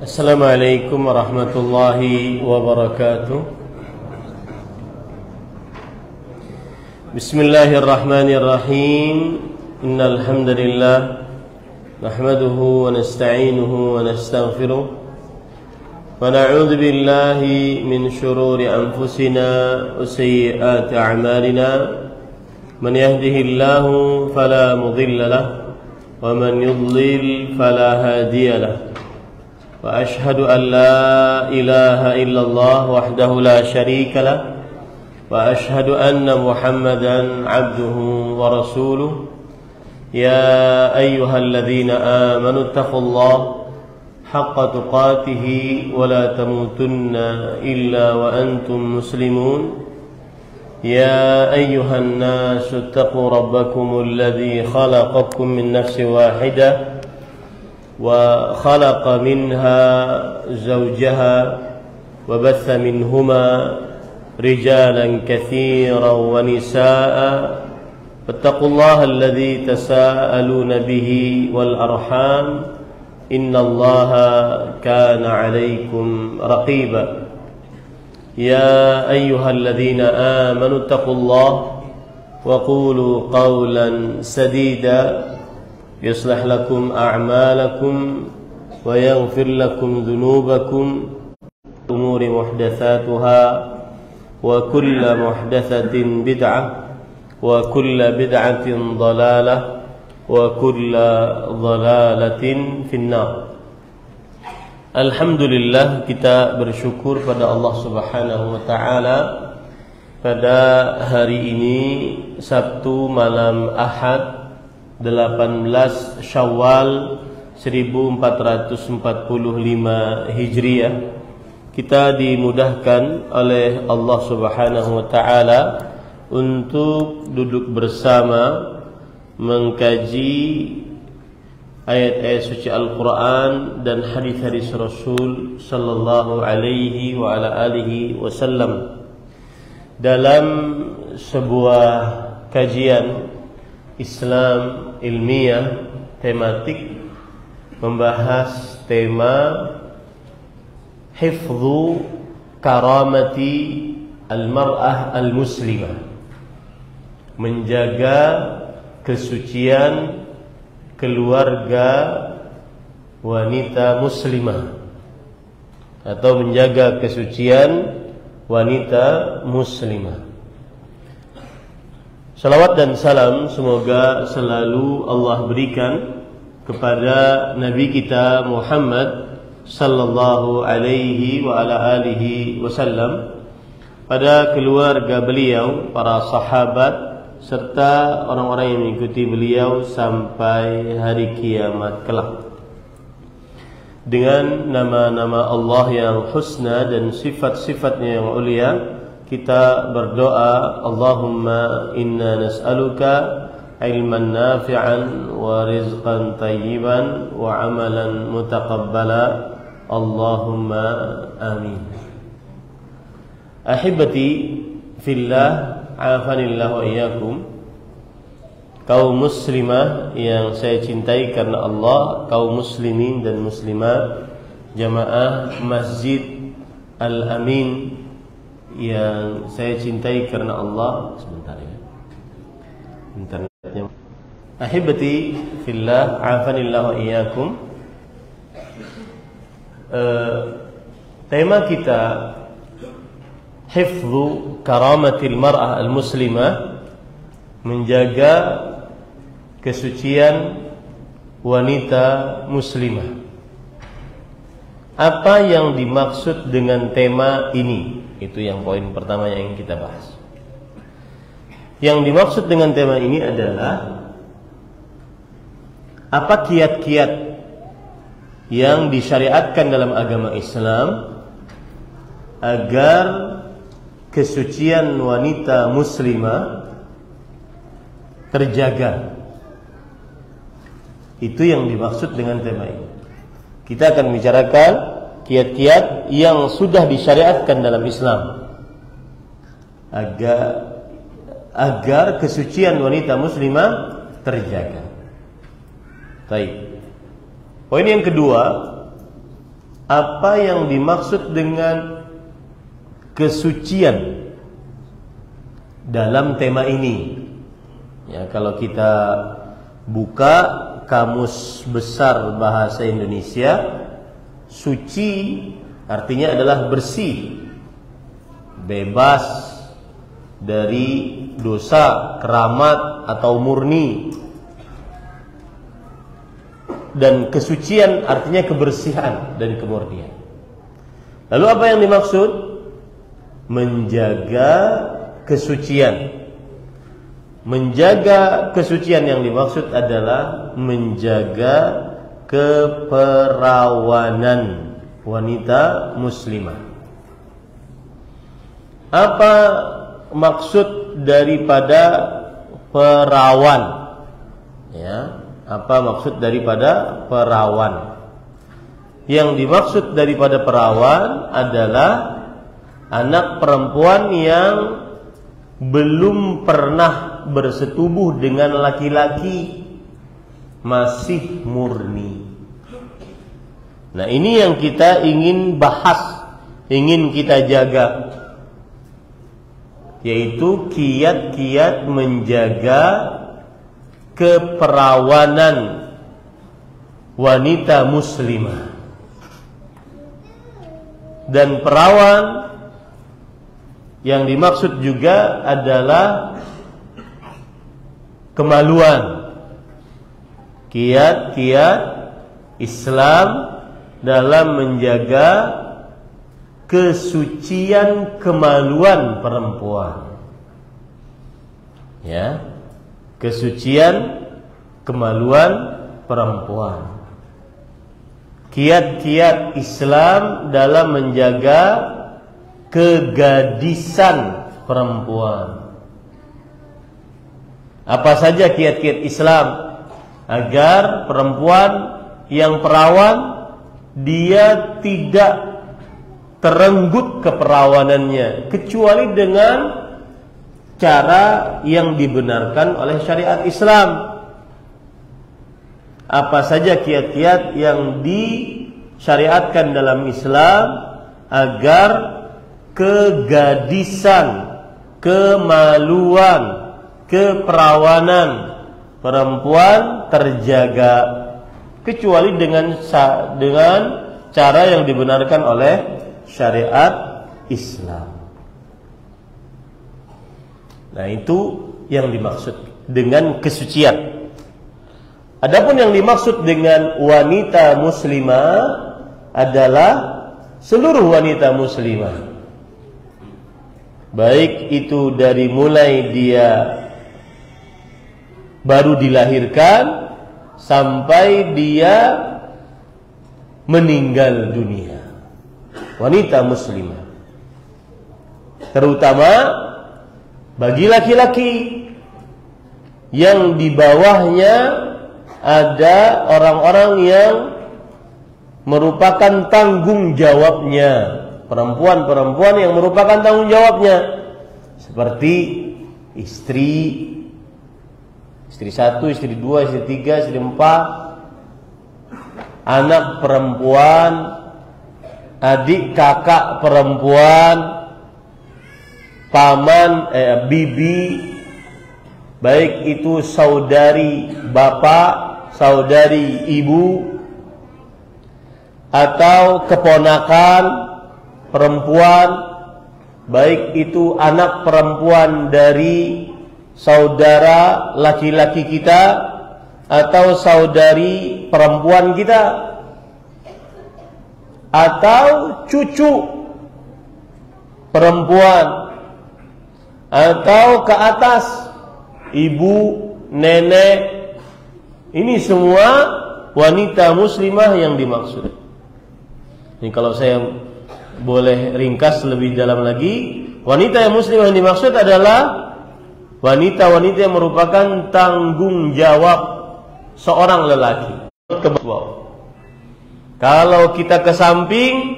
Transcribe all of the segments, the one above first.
Assalamualaikum warahmatullahi wabarakatuh. Bismillahirrahmanirrahim. Innal hamdalillah nahmaduhu wa nasta'inuhu wa nastaghfiruh wa na'udzu billahi min shururi anfusina wa sayyiati a'malina. Man yahdihillahu fala mudilla lahu wa man yudlil fala hadiya lahu. وأشهد أن لا إله إلا الله وحده لا شريك له وأشهد أن محمدا عبده ورسوله. يا أيها الذين آمنوا اتقوا الله حق تقاته ولا تموتن إلا وأنتم مسلمون. يا أيها الناس اتقوا ربكم الذي خلقكم من نفس واحدة وخلق منها زوجها وبث منهما رجالا كثيرا ونساء فاتقوا الله الذي تساءلون به والأرحام إن الله كان عليكم رقيبا. يا أيها الذين آمنوا اتقوا الله وقولوا قولا سديدا يصلح لكم أعمالكم ويغفر لكم ذنوبكم أمور محدثاتها وكل محدثة بدعة وكل بدعة ضلالة وكل ضلالة في النار. Alhamdulillah, kita bersyukur pada Allah Subhanahu wa taala pada hari ini Sabtu malam Ahad 18 Syawal 1445 Hijriah, kita dimudahkan oleh Allah Subhanahu wa taala untuk duduk bersama mengkaji ayat-ayat suci Al-Qur'an dan hadis-hadis Rasul sallallahu alaihi wa ala alihi wasallam dalam sebuah kajian Islam ilmiah tematik membahas tema hifdzu karamati al-mar'ah al-muslimah, menjaga kesucian keluarga wanita muslimah atau menjaga kesucian wanita muslimah. Salawat dan salam semoga selalu Allah berikan kepada Nabi kita Muhammad sallallahu alaihi wa ala alihi wasallam, pada keluarga beliau, para sahabat, serta orang-orang yang mengikuti beliau sampai hari kiamat kelak. Dengan nama-nama Allah yang husna dan sifat-sifatnya yang ulia, kita berdoa, Allahumma inna nas'aluka ilman nafi'an wa rizqan tayyiban wa amalan mutaqabbala. Allahumma amin. Ahibati fillah, afanillah wa iyyakum. Kaum muslimah yang saya cintai karena Allah, kaum muslimin dan muslimat, jamaah Masjid Al-Amin yang saya cintai karena Allah. Sebentar ya, internetnya. Ahibati fillah, afanillah wa iyyakum. Tema kita hifdzu karamatil mar'ah al-muslimah, menjaga kesucian wanita muslimah. Apa yang dimaksud dengan tema ini? Itu yang poin pertama yang ingin kita bahas. Yang dimaksud dengan tema ini adalah apa kiat-kiat yang disyariatkan dalam agama Islam agar kesucian wanita muslimah terjaga. Itu yang dimaksud dengan tema ini. Kita akan bicarakan kiat-kiat yang sudah disyariatkan dalam Islam agar kesucian wanita muslimah terjaga. Baik. Poin yang kedua, apa yang dimaksud dengan kesucian dalam tema ini. Ya, kalau kita buka Kamus Besar Bahasa Indonesia, suci artinya adalah bersih, bebas dari dosa, keramat atau murni. Dan kesucian artinya kebersihan dan kemurnian. Lalu apa yang dimaksud? Menjaga kesucian. Menjaga kesucian yang dimaksud adalah menjaga keperawanan wanita muslimah. Apa maksud daripada perawan? Ya, apa maksud daripada perawan? Yang dimaksud daripada perawan adalah anak perempuan yang belum pernah bersetubuh dengan laki-laki, masih murni. Nah, ini yang kita ingin bahas, ingin kita jaga, yaitu kiat-kiat menjaga keperawanan wanita muslimah. Dan perawan yang dimaksud juga adalah kemaluan. Kiat-kiat Islam dalam menjaga kesucian kemaluan perempuan. Ya, kesucian kemaluan perempuan. Kiat-kiat Islam dalam menjaga kegadisan perempuan. Apa saja kiat-kiat Islam agar perempuan yang perawan dia tidak terenggut keperawanannya, kecuali dengan cara yang dibenarkan oleh syariat Islam. Apa saja kiat-kiat yang disyariatkan dalam Islam agar kegadisan, kemaluan, keperawanan perempuan terjaga, kecuali dengan cara yang dibenarkan oleh syariat Islam. Nah, itu yang dimaksud dengan kesucian. Adapun yang dimaksud dengan wanita muslimah adalah seluruh wanita muslimah, baik itu dari mulai dia baru dilahirkan sampai dia meninggal dunia. Wanita muslimah, terutama bagi laki-laki yang di bawahnya ada orang-orang yang merupakan tanggung jawabnya, perempuan-perempuan yang merupakan tanggung jawabnya, seperti istri 1, istri 2, istri 3, istri 4, anak perempuan, adik kakak perempuan, paman, bibi, baik itu saudari bapak, saudari ibu, atau keponakan perempuan, baik itu anak perempuan dari saudara laki-laki kita atau saudari perempuan kita, atau cucu perempuan, atau ke atas ibu, nenek. Ini semua wanita muslimah yang dimaksud. Ini kalau saya boleh ringkas lebih dalam lagi, wanita yang muslimah yang dimaksud adalah wanita-wanita yang merupakan tanggung jawab seorang lelaki. Kalau kita ke samping,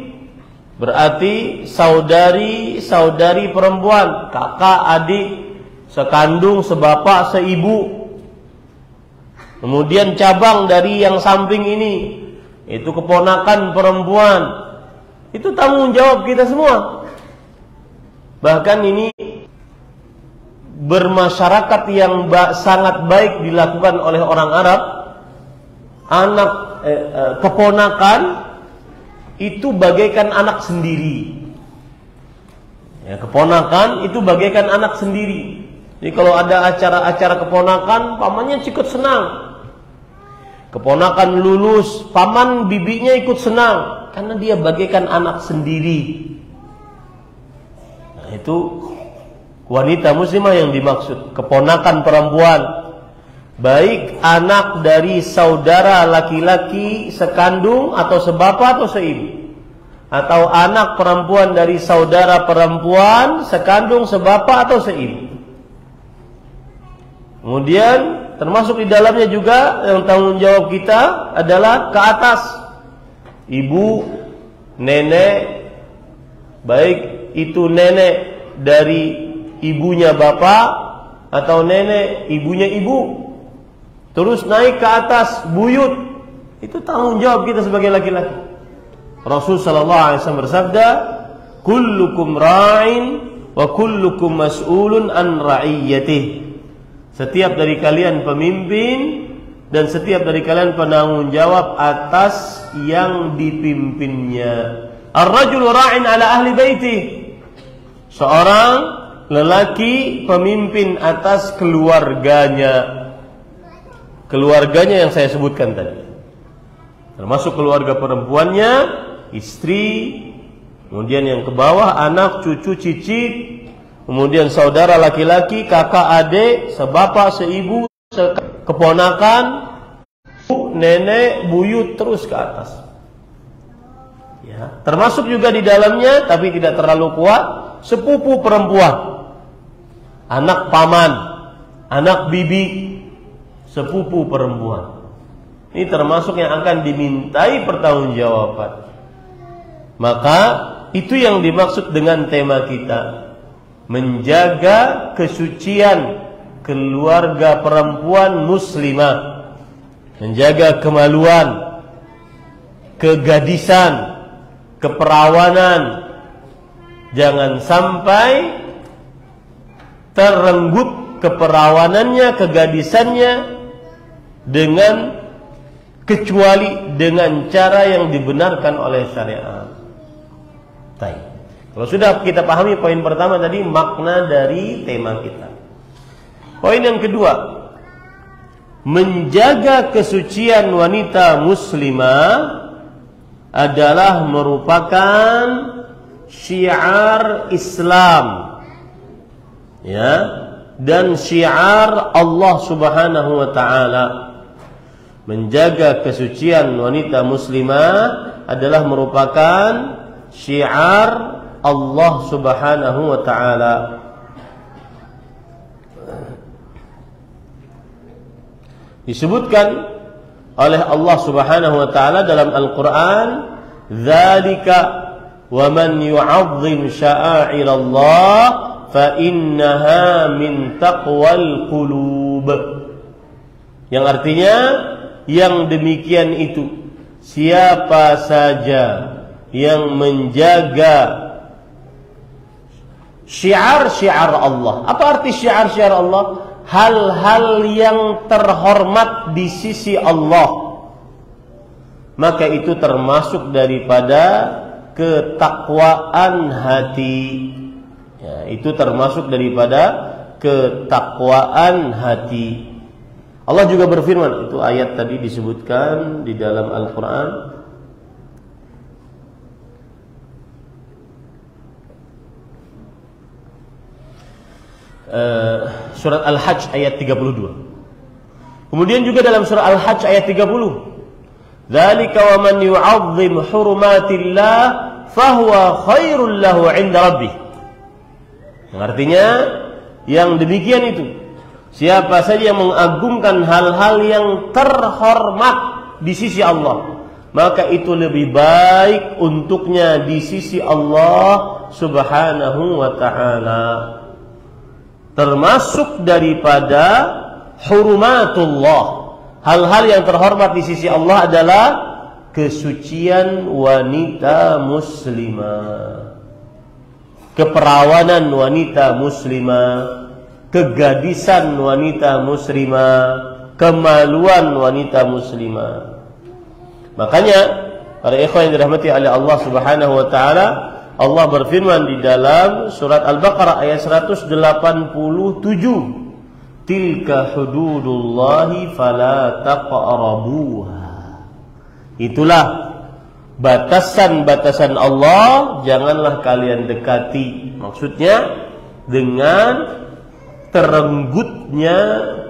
berarti saudari perempuan, kakak, adik, sekandung, sebapak, seibu. Kemudian cabang dari yang samping ini, itu keponakan perempuan, itu tanggung jawab kita semua. Bahkan ini bermasyarakat yang sangat baik dilakukan oleh orang Arab. Anak keponakan itu bagaikan anak sendiri. Ya, keponakan itu bagaikan anak sendiri. Jadi kalau ada acara-acara keponakan, pamannya ikut senang. Keponakan lulus, paman bibinya ikut senang karena dia bagaikan anak sendiri. Nah, itu wanita muslimah yang dimaksud, keponakan perempuan, baik anak dari saudara laki-laki sekandung atau sebapa atau seibu, atau anak perempuan dari saudara perempuan sekandung, sebapa atau seibu. Kemudian termasuk di dalamnya juga yang tanggung jawab kita adalah ke atas, ibu, nenek, baik itu nenek dari ibunya bapak atau nenek ibunya ibu, terus naik ke atas buyut, itu tanggung jawab kita sebagai laki-laki. Rasul sallallahu alaihi wasallam bersabda, kullukum ra'in wa kullukum mas'ulun an ra'iyyatihi. Setiap dari kalian pemimpin dan setiap dari kalian penanggung jawab atas yang dipimpinnya. Ar-rajulu ra'in ala ahli baiti. Seorang lelaki pemimpin atas keluarganya. Keluarganya yang saya sebutkan tadi, termasuk keluarga perempuannya, istri, kemudian yang ke bawah anak, cucu, cicit, kemudian saudara laki-laki, kakak, adik, sebapa, seibu, keponakan, nenek, buyut, terus ke atas. Ya, termasuk juga di dalamnya, tapi tidak terlalu kuat, sepupu perempuan, anak paman, anak bibi, sepupu perempuan. Ini termasuk yang akan dimintai pertanggungjawaban. Maka itu yang dimaksud dengan tema kita, menjaga kesucian keluarga perempuan muslimah, menjaga kemaluan, kegadisan, keperawanan. Jangan sampai terenggut keperawanannya, kegadisannya kecuali dengan cara yang dibenarkan oleh syariat. Baik. Kalau sudah kita pahami poin pertama tadi, makna dari tema kita. Poin yang kedua, menjaga kesucian wanita muslimah adalah merupakan syiar Islam, ya, dan syiar Allah Subhanahu wa taala. Menjaga kesucian wanita muslimah adalah merupakan syiar Allah Subhanahu wa taala. Disebutkan oleh Allah Subhanahu wa taala dalam Al-Qur'an, "Dzalika wa man yu'azzim sya'airallah fa innaha min taqwal qulub." Yang artinya, yang demikian itu, siapa saja yang menjaga syiar-syiar Allah. Apa arti syiar-syiar Allah? Hal-hal yang terhormat di sisi Allah, maka itu termasuk daripada ketakwaan hati. Ya, itu termasuk daripada ketakwaan hati. Allah juga berfirman, itu ayat tadi disebutkan di dalam Al-Quran, surat Al-Hajj ayat 32. Kemudian juga dalam surah Al-Hajj ayat 30, "Dzalika wa man yu'azzim hurumatillah fahuwa khairul lahu 'inda rabbih." Yang artinya, yang demikian itu, siapa saja yang mengagungkan hal-hal yang terhormat di sisi Allah, maka itu lebih baik untuknya di sisi Allah Subhanahu wa ta'ala. Termasuk daripada hurumatullah, hal-hal yang terhormat di sisi Allah adalah kesucian wanita muslimah, keperawanan wanita muslimah, kegadisan wanita muslimah, kemaluan wanita muslimah. Makanya para ikhwan yang dirahmati oleh Allah Subhanahu wa taala, Allah berfirman di dalam surat Al-Baqarah ayat 187, tilka hududullahi fala taqrabuha. Itulah batasan-batasan Allah, janganlah kalian dekati. Maksudnya dengan terenggutnya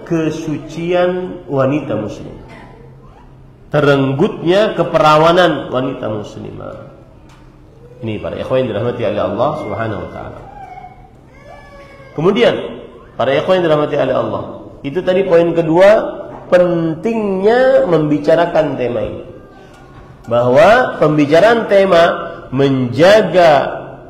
kesucian wanita muslimah, terenggutnya keperawanan wanita muslimah. Ini para ikhwan yang dirahmati oleh Allah Subhanahu wa taala. Kemudian para ikhwan yang dirahmati oleh Allah, itu tadi poin kedua, pentingnya membicarakan tema ini. Bahwa pembicaraan tema menjaga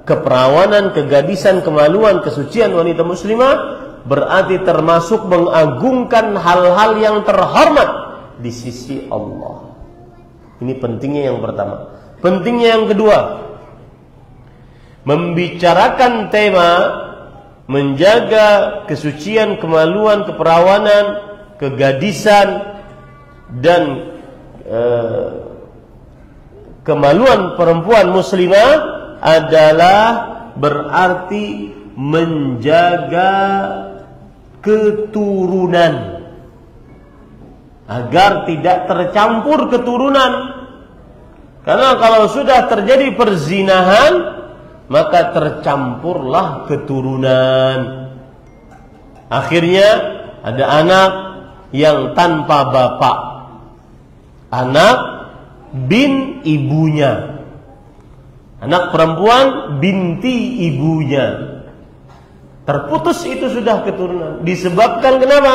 keperawanan, kegadisan, kemaluan, kesucian wanita muslimah berarti termasuk mengagungkan hal-hal yang terhormat di sisi Allah. Ini pentingnya yang pertama. Pentingnya yang kedua, membicarakan tema menjaga kesucian, kemaluan, keperawanan, kegadisan dan kemaluan perempuan muslimah adalah berarti menjaga keturunan agar tidak tercampur keturunan. Karena kalau sudah terjadi perzinahan, maka tercampurlah keturunan. Akhirnya ada anak yang tanpa bapak, anak bin ibunya, anak perempuan binti ibunya. Terputus itu sudah keturunan. Disebabkan kenapa?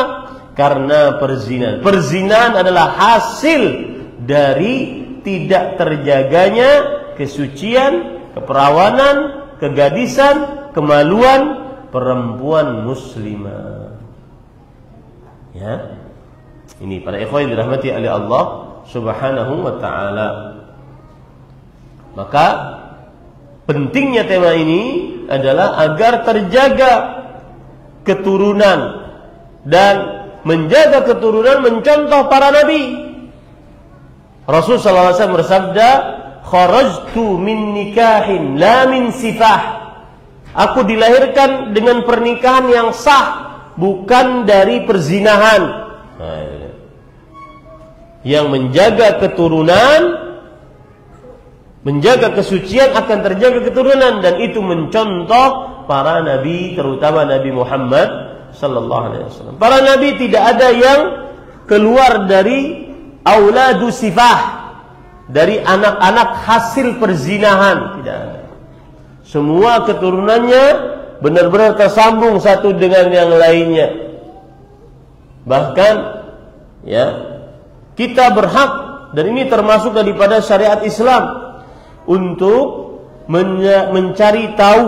Karena perzinahan. Perzinahan adalah hasil dari tidak terjaganya kesucian, keperawanan, kegadisan, kemaluan perempuan muslimah. Ya. Ini para ikhwan yang dirahmati oleh Allah Subhanahu wa ta'ala. Maka pentingnya tema ini adalah agar terjaga keturunan dan menjaga keturunan mencontoh para nabi. Rasulullah SAW bersabda, kharajtu min nikahin la min sifah. Aku dilahirkan dengan pernikahan yang sah, bukan dari perzinahan. Yang menjaga keturunan, menjaga kesucian akan terjaga keturunan, dan itu mencontoh para nabi, terutama Nabi Muhammad sallallahu alaihi wasallam. Para nabi tidak ada yang keluar dari auladu sifah, dari anak-anak hasil perzinahan, tidak ada. Semua keturunannya benar-benar tersambung satu dengan yang lainnya. Bahkan ya, kita berhak, dan ini termasuk daripada syariat Islam, untuk mencari tahu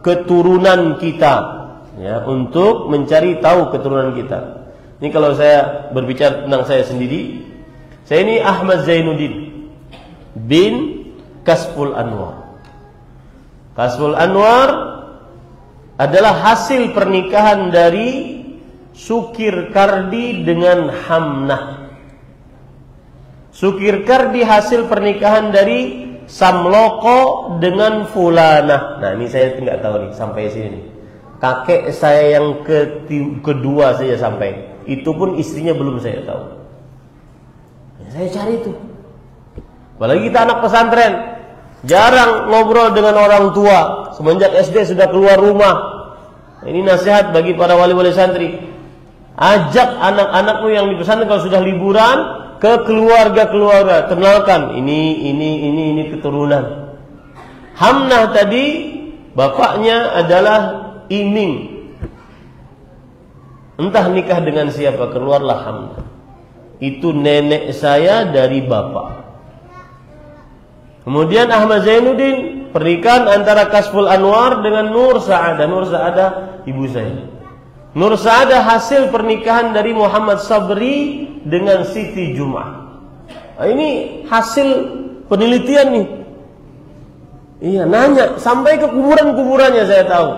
keturunan kita, ya, untuk mencari tahu keturunan kita. Ini kalau saya berbicara tentang saya sendiri, saya ini Ahmad Zainuddin bin Kasful Anwar. Kasful Anwar adalah hasil pernikahan dari Sukir Kardi dengan Hamnah. Sukir Kardi hasil pernikahan dari Samloko dengan Fulanah. Nah, ini saya tidak tahu nih sampai sini. Kakek saya yang kedua saja sampai. Itu pun istrinya belum saya tahu. Ya, saya cari itu. Apalagi kita anak pesantren, jarang ngobrol dengan orang tua. Semenjak SD sudah keluar rumah. Ini nasihat bagi para wali-wali santri. Ajak anak-anakmu yang di pesantren kalau sudah liburan ke keluarga-keluarga, kenalkan ini keturunan. Hamnah tadi bapaknya adalah Iming. Entah nikah dengan siapa, keluarlah Hamnah. Itu nenek saya dari bapak. Kemudian Ahmad Zainuddin, pernikahan antara Kasful Anwar dengan Nur Sa'adah. Nur Sa'adah ibu saya. Nur Sa'adah hasil pernikahan dari Muhammad Sabri dengan Siti Jum'ah. ini hasil penelitian nih. Iya, nanya sampai ke kuburan-kuburannya saya tahu.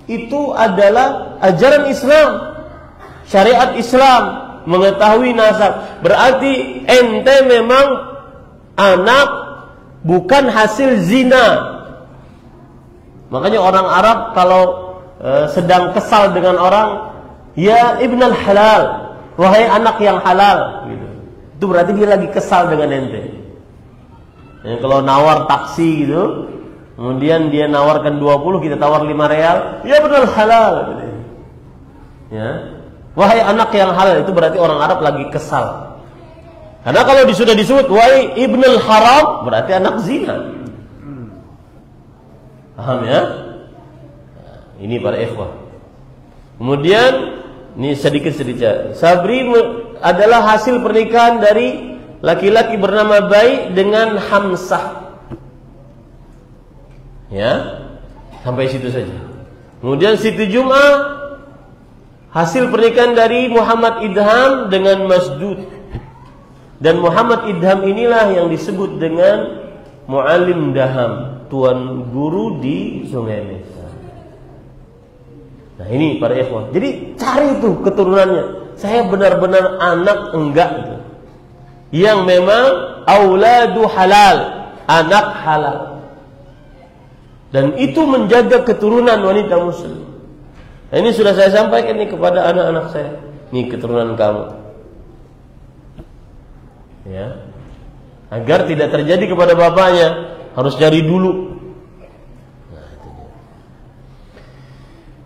Itu adalah ajaran Islam, syariat Islam, mengetahui nasab. Berarti ente memang anak bukan hasil zina. Makanya orang Arab kalau sedang kesal dengan orang, ya ibnal halal, wahai anak yang halal, gitu. Itu berarti dia lagi kesal dengan ente. Kalau nawar taksi gitu, kemudian dia nawarkan 20, kita tawar 5 real, ya ibnal halal, gitu. Ya, wahai anak yang halal, itu berarti orang Arab lagi kesal. Karena kalau sudah disebut wahai ibnul haram, berarti anak zina. Paham ya? Nah, ini para ikhwah. Kemudian ini sedikit cerita. Sabri adalah hasil pernikahan dari laki-laki bernama Bai dengan Hamsah. Ya, sampai situ saja. Kemudian Siti Jum'ah hasil pernikahan dari Muhammad Idham dengan Masdud. Dan Muhammad Idham inilah yang disebut dengan Mu'alim Daham, tuan guru di Sungai Nesa. Nah ini para ikhwan. Jadi cari tuh keturunannya. Saya benar-benar anak enggak gitu. Yang memang auladu halal, anak halal. Dan itu menjaga keturunan wanita muslim. Nah, ini sudah saya sampaikan nih kepada anak-anak saya. Nih keturunan kamu. Ya. Agar tidak terjadi kepada bapaknya, harus cari dulu.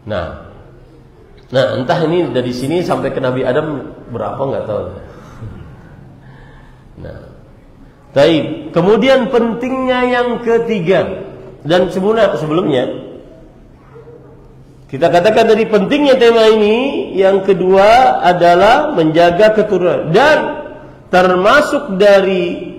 Nah, entah ini dari sini sampai ke Nabi Adam berapa nggak tahu. Nah, baik. Kemudian pentingnya yang ketiga, dan sebelumnya kita katakan dari pentingnya tema ini, yang kedua adalah menjaga keturunan, dan termasuk dari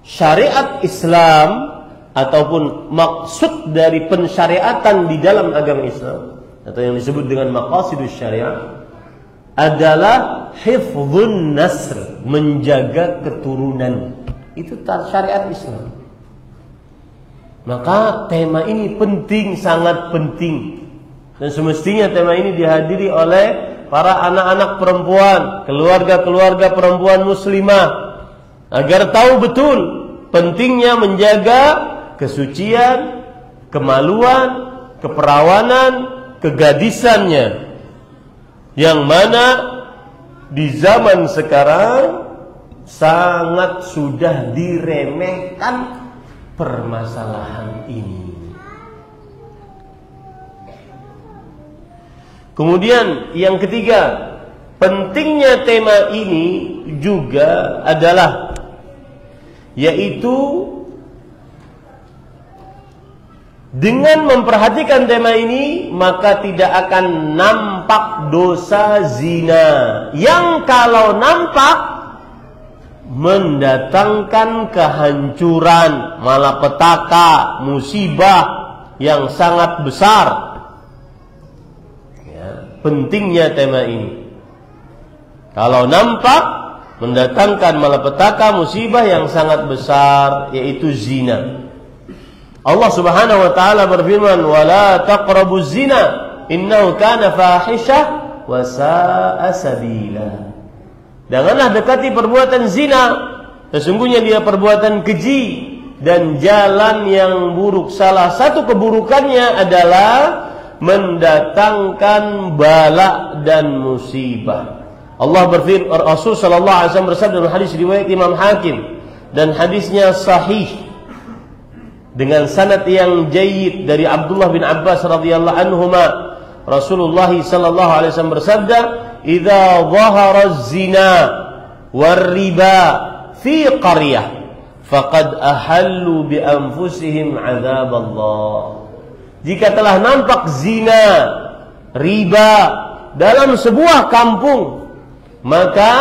syariat Islam ataupun maksud dari pensyariatan di dalam agama Islam atau yang disebut dengan maqasidus syariah adalah hifdzun nasr, menjaga keturunan. Itu syariat Islam. Maka tema ini penting, sangat penting. Dan semestinya tema ini dihadiri oleh para anak-anak perempuan, keluarga-keluarga perempuan muslimah, agar tahu betul pentingnya menjaga kesucian, kemaluan, keperawanan, kegadisannya, yang mana di zaman sekarang sangat sudah diremehkan permasalahan ini. Kemudian yang ketiga, pentingnya tema ini juga adalah yaitu dengan memperhatikan tema ini maka tidak akan nampak dosa zina yang kalau nampak mendatangkan kehancuran, malapetaka, musibah yang sangat besar. Ya, pentingnya tema ini. Kalau nampak mendatangkan malapetaka, musibah yang sangat besar, yaitu zina. Allah Subhanahu wa taala berfirman, "Wala taqrabuz zina, innahu kana fahisyah wa sa'a sabila." Janganlah dekati perbuatan zina, sesungguhnya dia perbuatan keji dan jalan yang buruk. Salah satu keburukannya adalah mendatangkan bala dan musibah. Allah berfirman, Rasul sallallahu alaihi wasallam bersabda dalam hadis riwayat Imam Hakim dan hadisnya sahih dengan sanad yang jayyid dari Abdullah bin Abbas radhiyallahu anhuma. Rasulullah sallallahu alaihi wasallam bersabda, "Idza dhahara az-zina war-riba fi qaryah faqad ahallu bi anfusihim 'adzab Allah." Jika telah nampak zina, riba dalam sebuah kampung, maka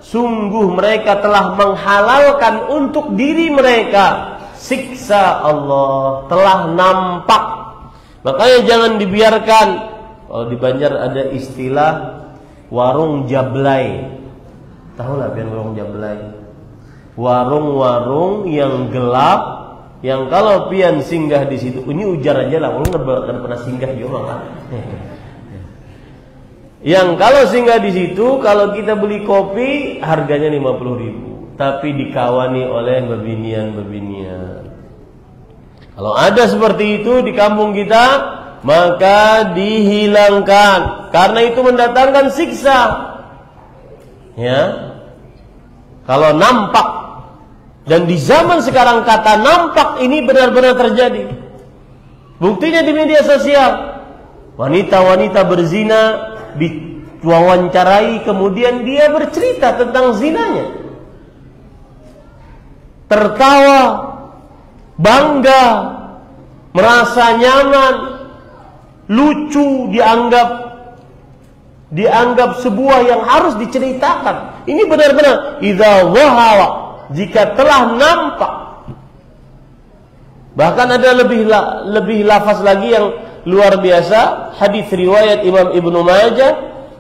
sungguh mereka telah menghalalkan untuk diri mereka siksa Allah, telah nampak. Makanya jangan dibiarkan. Kalau di Banjar ada istilah warung jablay. Tahu lah pian warung jablay? Warung-warung yang gelap, yang kalau pian singgah di situ, ini ujar aja lah, orang nggak pernah singgah juga kan. Yang kalau singgah di situ, kalau kita beli kopi harganya 50.000, tapi dikawani oleh bebinian-bebinian. Kalau ada seperti itu di kampung kita, maka dihilangkan, karena itu mendatangkan siksa. Ya, kalau nampak. Dan di zaman sekarang kata nampak ini benar-benar terjadi. Buktinya di media sosial. Wanita-wanita berzina diwawancarai, kemudian dia bercerita tentang zinanya. Tertawa, bangga, merasa nyaman, lucu, dianggap sebuah yang harus diceritakan. Ini benar-benar idza dhahara, jika telah nampak. Bahkan ada lebih lafaz lagi yang luar biasa, hadis riwayat Imam Ibnu Majah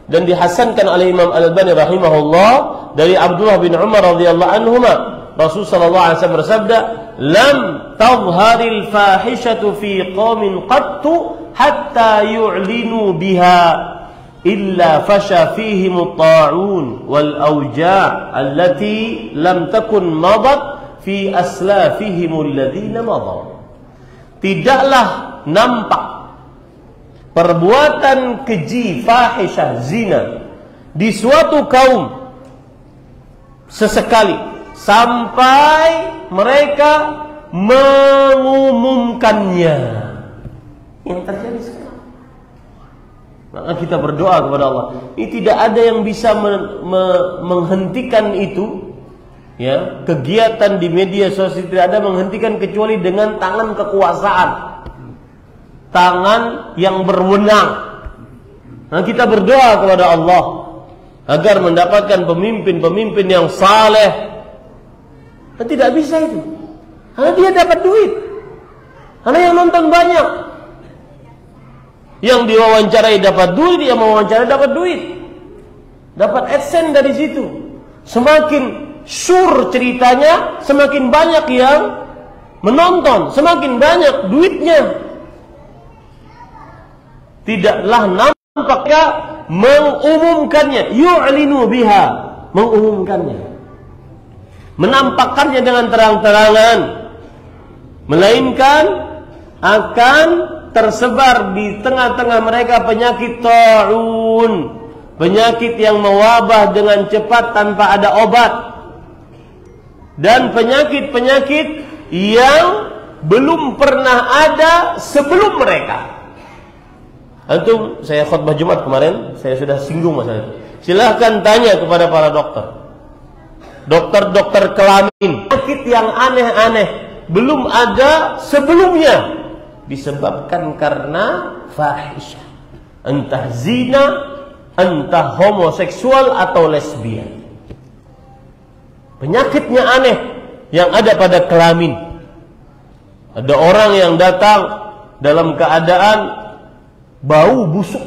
dan dihasankan oleh Imam Al-Albani rahimahullah dari Abdullah bin Umar radhiyallahu anhuma. Rasul sallallahu alaihi wasallam bersabda, "Lam tadhharil fahishatu fi qaumin qattu hatta yu'linu biha illa fasha fihim at-ta'un wal awja' allati lam takun madat fi aslafihim alladhina madaw." Tidaklah nampak perbuatan keji, fahisyah, zina di suatu kaum sesekali sampai mereka mengumumkannya. Yang terjadi sekarang. Maka kita berdoa kepada Allah. Ini tidak ada yang bisa menghentikan itu. Ya, kegiatan di media sosial tidak ada menghentikan kecuali dengan tangan kekuasaan, tangan yang berwenang. Nah, kita berdoa kepada Allah agar mendapatkan pemimpin-pemimpin yang saleh. Dan tidak bisa itu, karena dia dapat duit, karena yang nonton banyak, yang diwawancarai dapat duit, yang mewawancarai dapat duit, dapat AdSense dari situ. Semakin sur ceritanya, semakin banyak yang menonton, semakin banyak duitnya. Tidaklah nampaknya mengumumkannya, yu'linu biha, mengumumkannya, menampakkannya dengan terang-terangan, melainkan akan tersebar di tengah-tengah mereka penyakit ta'un, penyakit yang mewabah dengan cepat tanpa ada obat, dan penyakit-penyakit yang belum pernah ada sebelum mereka. Antum, saya khutbah Jumat kemarin, saya sudah singgung masalah itu. Silahkan tanya kepada para dokter, dokter kelamin, penyakit yang aneh-aneh belum ada sebelumnya, disebabkan karena fahisyah, entah zina, entah homoseksual atau lesbian. Penyakitnya aneh yang ada pada kelamin. Ada orang yang datang dalam keadaan bau busuk.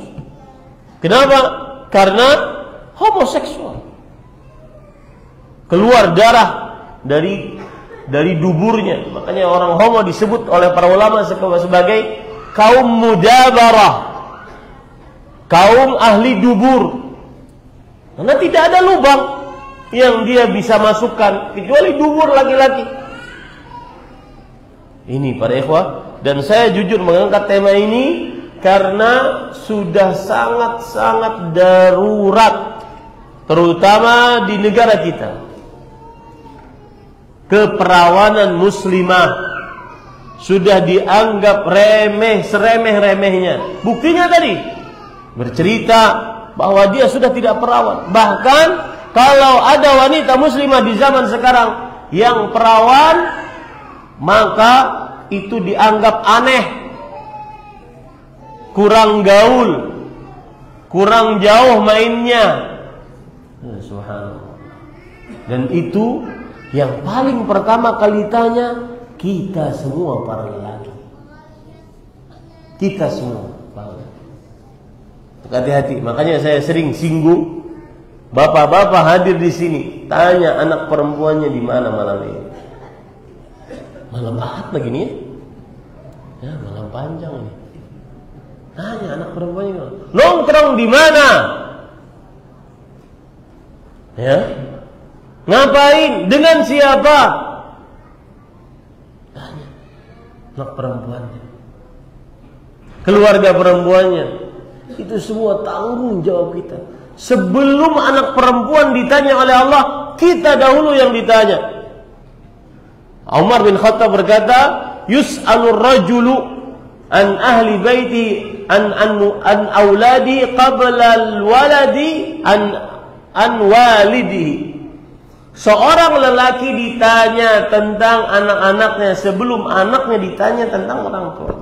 Kenapa? Karena homoseksual. Keluar darah dari duburnya. Makanya orang homo disebut oleh para ulama sebagai kaum mudabarah, kaum ahli dubur. Karena tidak ada lubang yang dia bisa masukkan kecuali dubur laki-laki. Ini para ikhwah, dan saya jujur mengangkat tema ini karena sudah sangat-sangat darurat, terutama di negara kita. Keperawanan muslimah sudah dianggap remeh, seremeh-remehnya. Buktinya tadi bercerita bahwa dia sudah tidak perawan. Bahkan kalau ada wanita muslimah di zaman sekarang yang perawan, maka itu dianggap aneh, kurang gaul, kurang jauh mainnya. Subhanallah. Dan itu yang paling pertama kali tanya kita semua para lelaki. Kita semua. Hati-hati. Makanya saya sering singgung, bapak-bapak hadir di sini, tanya anak perempuannya di mana malam ini. Malam Ahad lagi nih ya, malam panjang ini. Tanya anak perempuannya gimana? Nongkrong di mana? Ya, ngapain? Dengan siapa? Tanya anak perempuannya, keluarga perempuannya. Itu semua tanggung jawab kita. Sebelum anak perempuan ditanya oleh Allah, kita dahulu yang ditanya. Umar bin Khattab berkata, yus'alur rajulu an ahli baiti an auladi qabla al-waladi an walidihi. Seorang lelaki ditanya tentang anak-anaknya sebelum anaknya ditanya tentang orang tua.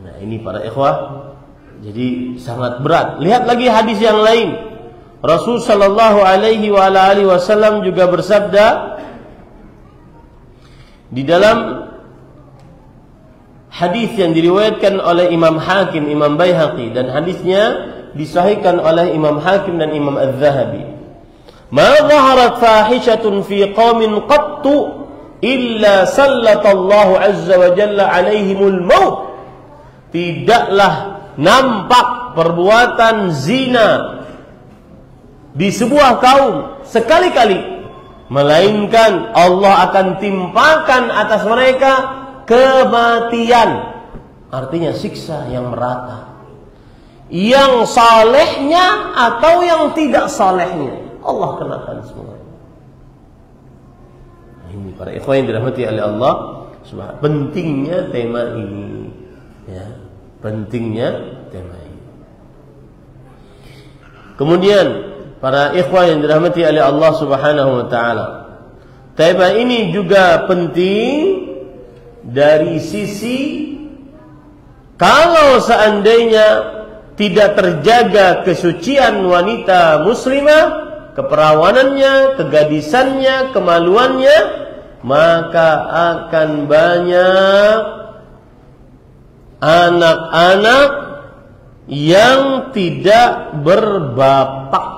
Nah, ini para ikhwah, jadi sangat berat. Lihat lagi hadis yang lain. Rasul sallallahu alaihi wa alihi wasallam juga bersabda di dalam hadis yang diriwayatkan oleh Imam Hakim, Imam Baihaqi, dan hadisnya disahihkan oleh Imam Hakim dan Imam Az-Zahabi. Ma zaharat fahishatun fi qaumin qattu illa sallatallahu azza wa jalla alaihimul maut. Tidaklah nampak perbuatan zina di sebuah kaum sekali-kali, melainkan Allah akan timpakan atas mereka kematian. Artinya siksa yang merata, yang salehnya atau yang tidak salehnya Allah kenakan semua. Ini para ikhwan yang dirahmati oleh Allah subhanahu. Pentingnya tema ini, ya, pentingnya tema ini. Kemudian para ikhwan yang dirahmati oleh Allah subhanahu wa ta'ala, tema ini juga penting dari sisi kalau seandainya tidak terjaga kesucian wanita muslimah, keperawanannya, kegadisannya, kemaluannya, maka akan banyak anak-anak yang tidak berbapak.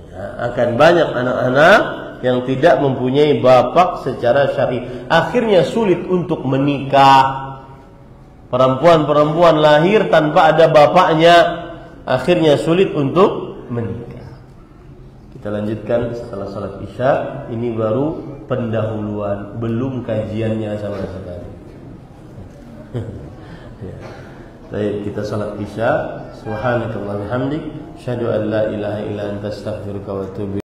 Ya, akan banyak anak-anak yang tidak mempunyai bapak secara syar'i. Akhirnya sulit untuk menikah. Perempuan-perempuan lahir tanpa ada bapaknya, akhirnya sulit untuk menikah. Kita lanjutkan setelah salat Isya. Ini baru pendahuluan, belum kajiannya sama sekali. Ya. Baik, kita salat Isya. Subhanakallahumma wa bihamdik, asyhadu an la ilaha illa anta, astaghfiruka wa atubu